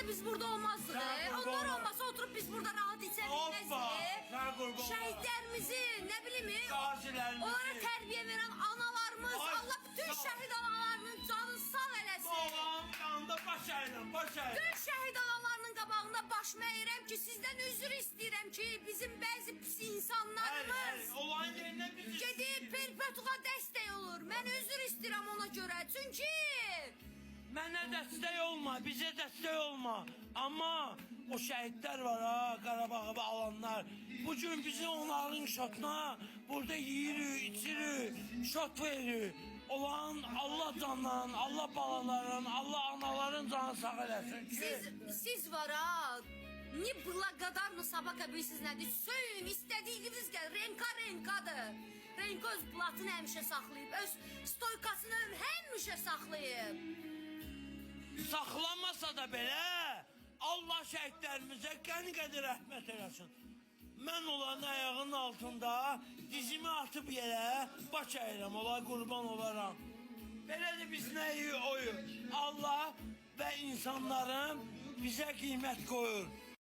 olmasa biz burada olmazdık. Onlar olmasa oturup biz burada rahat içebilmezdik. Şehitlerimizi, ne bileyim, gazilerimizi, onlara terbiye veren analarımız, Allah bütün şehit analarının canını sağ eləsin. Allah'ın yanında baş əyiləm, baş əyiləm. Bütün şehit analarının qabağında başımı əyirəm ki, sizdən üzr istəyirəm ki, bizim bəzi pis insanlarımız Olan yerinə biz gedib perpetuğa dəstək olur. Mən üzr istəyirəm ona görə. Çünki mənə dəstək olma, bizə dəstək olma. Amma o şəhidlər var ha, Qarabağı alanlar. Bugün bizi onların şotuna burada yiyirik, içirik, şot veririk. Olan Allah canların, Allah balaların, Allah anaların canı sağ eləsin ki. siz var ha, ne blagodarno sabaka bilirsiniz nədir? Söyün, istədiyiniz gəl, renkadır. Renka öz platını həmişə saxlayıb, öz stoykasını həmişə saxlayıb. Saxlanmasa da belə, Allah şəhidlərimizə qəni-qədi rəhmət eləsin. Mən onların ayağının altında dizimi atıb yerə baş əyirəm, ola qurban olaram. Belədir biz nəyi oyur? Allah və insanların bizə qiymət qoyur.